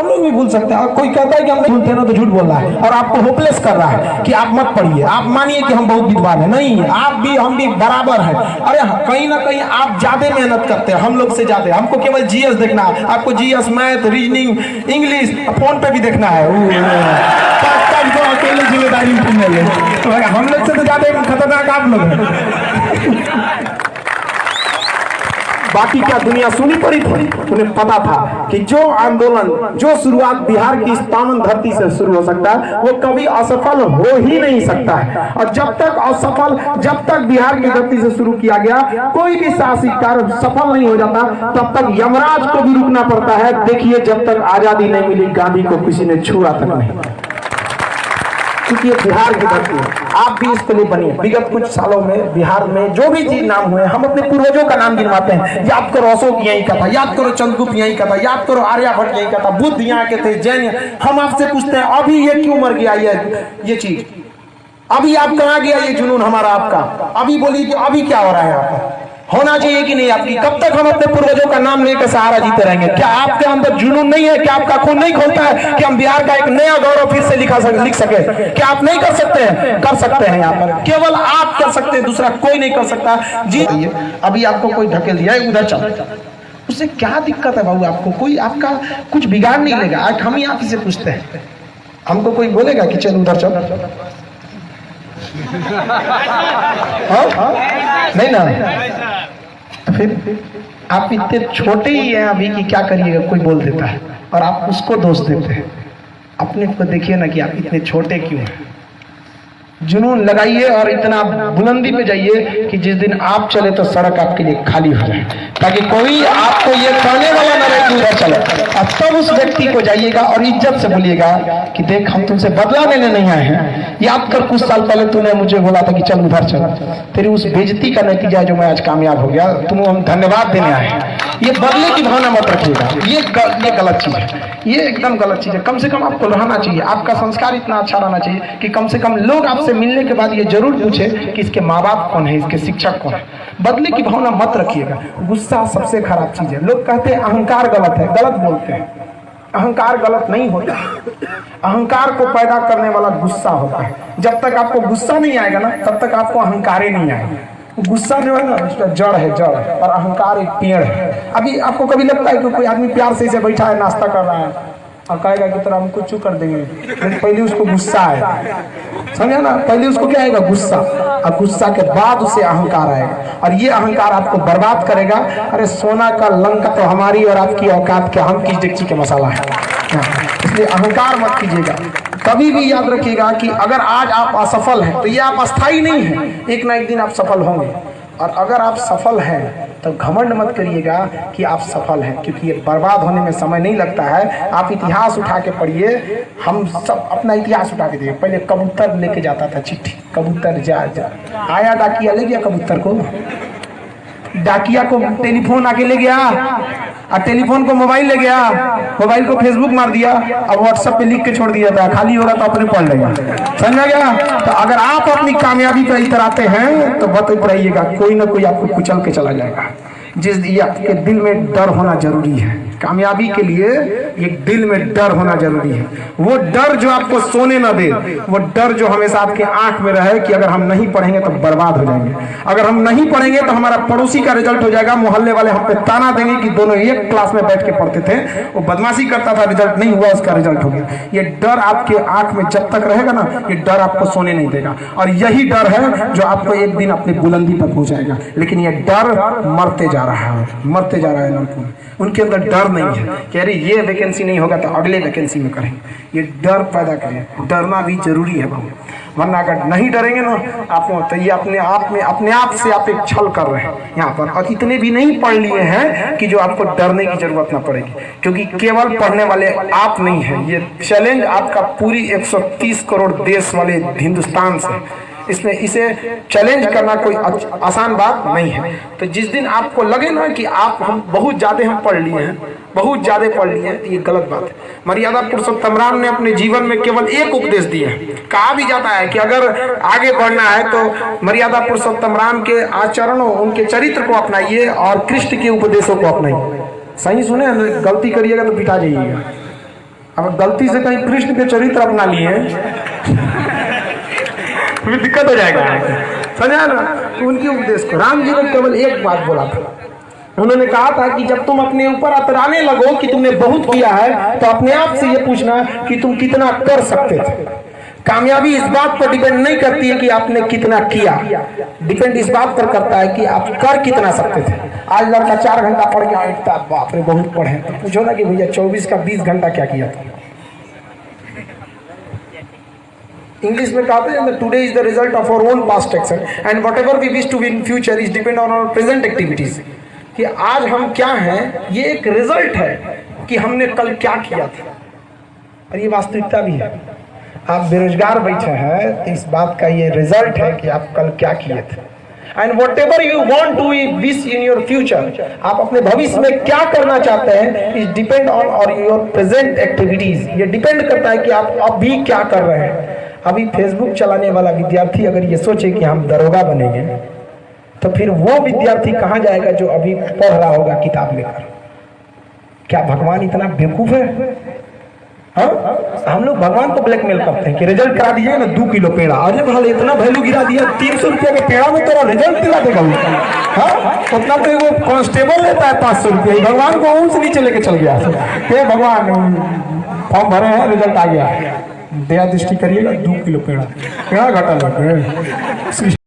हम लोग भी भूल सकते हैं। कोई कहता है कि हम नहीं भूलते ना तो झूठ बोल रहा है और आपको होपलेस कर रहा है कि आप मत पढ़िए, आप मानिए कि हम बहुत विद्वान हैं। नहीं, आप भी हम भी बराबर हैं। अरे कहीं ना कहीं आप ज्यादा मेहनत करते हैं हम लोग से ज्यादा। हमको केवल जीएस देखना है, आपको GS, math, reasoning, English phone पे भी देखना है। तो अकेले जिम्मेदारी हम लोग से तो ज्यादा खतरनाक आप लोग हैं। बाकी क्या दुनिया सुनी पड़ी थी? उन्हें पता था कि जो आंदोलन, जो शुरुआत बिहार की इस पावन धरती से शुरू हो सकता है वो कभी असफल हो ही नहीं सकता है। और जब तक बिहार की धरती से शुरू किया गया कोई भी साहसिक कार्य सफल नहीं हो जाता, तब तक यमराज को भी रुकना पड़ता है। देखिए, जब तक आजादी नहीं मिली गांधी को किसी ने छुआ तक नहीं, क्योंकि ये बिहार की धरती है। आप भी इसके लिए बनिए। विगत कुछ सालों में बिहार में जो भी चीज नाम हुए, हम अपने पूर्वजों का नाम गिनवाते हैं। याद करो अशोक यही का था, याद करो चंद्रगुप्त यही का था, याद करो आर्यभट्ट यही का था, बुद्ध यहाँ के थे, जैन। हम आपसे पूछते हैं अभी ये क्यों मर गया? ये चीज अभी आप कहाँ गया? ये जुनून हमारा आपका अभी बोलिए कि अभी क्या हो रहा है यहाँ पर? होना चाहिए कि नहीं आपकी? कब तक हम अपने पूर्वजों का नाम लेकर सहारा जीते रहेंगे? क्या आपके अंदर जुनून नहीं है? क्या आपका खून नहीं खोलता है कि हम बिहार का एक नया गौरव फिर से लिख सके? क्या आप नहीं कर सकते हैं? कर सकते हैं। यहाँ पर केवल आप कर सकते हैं, दूसरा कोई नहीं कर सकता। जी, अभी आपको कोई ढकेल दिया है उधर चल, उससे क्या दिक्कत है बाबू? आपको कोई आपका कुछ बिगाड़ नहीं लेगा। आज हम ही आप से पूछते हैं, हमको कोई बोलेगा कि चल उधर चल? नहीं ना। तो फिर आप इतने छोटे ही हैं अभी कि क्या करिएगा? कोई बोल देता है और आप उसको दोष देते हैं। अपने को देखिए ना कि आप इतने छोटे क्यों हैं। जुनून लगाइए और इतना बुलंदी पे जाइए कि जिस दिन आप चले तो सड़क आपके लिए खाली हो जाए, ताकि कोई आपको ये कहने वाला न रहे कि उधर चले। अब तब उस व्यक्ति को जाइएगा और इज्जत से बोलिएगा कि देख, हम तुमसे बदला लेने नहीं आए हैं। याद कर कुछ साल पहले तूने मुझे बोला था कि चल उधर चल। तेरी उस बेइज्जती का नतीजा जो मैं आज कामयाब हो गया, तुम हम धन्यवाद देने आए हैं। ये बदले की भावना मत रखिएगा, ये गलत चीज है, ये एकदम गलत चीज है। कम से कम आपको रहना चाहिए, आपका संस्कार इतना अच्छा रहना चाहिए कि कम से कम लोग आपसे मिलने के बाद ये जरूर पूछे कि इसके माँ बाप कौन है, इसके शिक्षक कौन है। बदले की भावना मत रखिएगा। गुस्सा सबसे खराब चीज है। लोग कहते हैं अहंकार गलत है, गलत बोलते हैं। अहंकार गलत नहीं होता। अहंकार को पैदा करने वाला गुस्सा होता है। जब तक आपको गुस्सा नहीं आएगा ना, तब तक आपको अहंकार ही नहीं आएगा। गुस्सा जो है ना, उसका जड़ है, और अहंकार एक पेड़ है। अभी आपको कभी लगता है कि कोई आदमी प्यार से इसे बैठा है, नाश्ता कर रहा है और कहेगा कि तरह हम कुछ कर देंगे, लेकिन पहले उसको गुस्सा है, समझे ना? पहले उसको क्या आएगा? गुस्सा, और गुस्सा के बाद उसे अहंकार आएगा, और ये अहंकार आपको बर्बाद करेगा। अरे सोना का लंका तो हमारी और आपकी औकात क्या, हम किस डेगची के मसाला है। इसलिए अहंकार मत कीजिएगा। कभी भी याद रखिएगा कि अगर आज आप असफल हैं तो ये आप अस्थाई नहीं हैं, एक ना एक दिन आप सफल होंगे। और अगर आप सफल हैं तो घमंड मत करिएगा कि आप सफल हैं, क्योंकि ये बर्बाद होने में समय नहीं लगता है। आप इतिहास उठा के पढ़िए, हम सब अपना इतिहास उठा के देखिए। पहले कबूतर लेके जाता था चिट्ठी, कबूतर जा आया, डाकिया ले गया कबूतर को, डाकिया को टेलीफोन आके ले गया, और टेलीफोन को मोबाइल ले गया, मोबाइल को फेसबुक मार दिया, अब व्हाट्सएप पे लिख के छोड़ दिया था, खाली होगा तो अपने पढ़ लेगा। समझा गया? तो अगर आप अपनी कामयाबी पर इतराते हैं तो बत रहिएगा, कोई ना कोई आपको कुचल के चला जाएगा। ये आपके दिल में डर होना जरूरी है। कामयाबी के लिए एक दिल में डर होना जरूरी है। वो डर जो आपको सोने न दे, वो डर जो हमेशा आपके आंख में रहे कि अगर हम नहीं पढ़ेंगे तो बर्बाद हो जाएंगे, अगर हम नहीं पढ़ेंगे तो हमारा पड़ोसी का रिजल्ट हो जाएगा, मोहल्ले वाले हम पे ताना देंगे कि दोनों एक क्लास में बैठ के पढ़ते थे, वो बदमाशी करता था, रिजल्ट नहीं हुआ, उसका रिजल्ट हो गया। ये डर आपके आंख में जब तक रहेगा ना, ये डर आपको सोने नहीं देगा, और यही डर है जो आपको एक दिन अपनी बुलंदी पर पहुंचाएगा। लेकिन ये डर मरते जा रहा है, मरते जा रहा है लड़कों में। उनके अंदर डर नहीं है कि अरे ये वैकेंसी नहीं होगा तो अगले वैकेंसी में करेंगे। ये डर पैदा करें, डरना भी जरूरी है बाबू, वरना अगर नहीं डरेंगे ना आप, तो ये अपने आप से आप एक छल कर रहे हैं यहाँ पर। और इतने भी नहीं पढ़ लिए हैं कि जो आपको डरने की जरूरत ना पड़ेगी, क्योंकि केवल पढ़ने वाले आप नहीं हैं। ये चैलेंज आपका पूरी 130 करोड़ देश वाले हिंदुस्तान से, इसमें इसे चैलेंज करना कोई आसान बात नहीं है। तो जिस दिन आपको लगे ना कि हम बहुत ज़्यादा हम पढ़ लिए हैं, बहुत ज़्यादा पढ़ लिए हैं, ये गलत बात है। मर्यादा पुरुषोत्तम राम ने अपने जीवन में केवल एक उपदेश दिया है। कहा भी जाता है कि अगर आगे बढ़ना है तो मर्यादा पुरुषोत्तम राम के आचरणों, उनके चरित्र को अपनाइए और कृष्ण के उपदेशों को अपनाइए। सही सुने, गलती करिएगा तो पिटा जाइएगा। अब गलती से कहीं कृष्ण के चरित्र अपना लिए फिर दिक्कत हो जाएगा। समझा ना? उनके उपदेश को राम जी ने केवल एक बात बोला था। उन्होंने कहा था कि जब तुम अपने ऊपर अतराने लगो कि तुमने बहुत किया है, तो अपने आप से ये पूछना कि तुम कितना कर सकते थे। कामयाबी इस बात पर डिपेंड नहीं करती है कि आपने कितना किया, डिपेंड इस बात पर करता है कि आप कर कितना सकते थे। आज लड़का 4 घंटा पढ़ के आया, बाप रे बहुत पढ़े, तो पूछो ना कि भैया 24 का 20 घंटा क्या किया था। इंग्लिश में कहते हैं today is the result of our own past action and whatever we wish to be in future is depend on our present activities. कि आज हम क्या हैं ये एक रिजल्ट है कि हमने कल क्या किया था, और ये वास्तविकता भी है। आप बेरोजगार बैठे हैं तो इस बात का ये रिजल्ट है कि आप कल क्या किए थे। And whatever you want to wish in your future, आप अपने भविष्य में क्या करना चाहते हैं, इज डिपेंड ऑन और योर प्रेजेंट एक्टिविटीज। ये डिपेंड करता है कि आप अभी क्या कर रहे हैं। अभी फेसबुक चलाने वाला विद्यार्थी अगर ये सोचे कि हम दरोगा बनेंगे, तो फिर वो विद्यार्थी कहाँ जाएगा जो अभी पढ़ रहा होगा किताब लेकर। क्या भगवान इतना बेवकूफ है? हाँ, हम लोग भगवान को ब्लैकमेल करते हैं कि रिजल्ट करा दीजिएगा ना 2 किलो पेड़ा। अरे भाई इतना वैल्यू गिरा दिया, 300 रुपया के पेड़ा में तेरा रिजल्ट दिला देगा वो। हाँ, उतना तो वो कांस्टेबल लेता है 500 रुपया, भगवान को उनसे नीचे लेके चल गया। हे भगवान, फॉर्म भरे हैं, रिजल्ट आ गया, दया दृष्टि करिएगा, 2 किलो पेड़ा घटा लगे।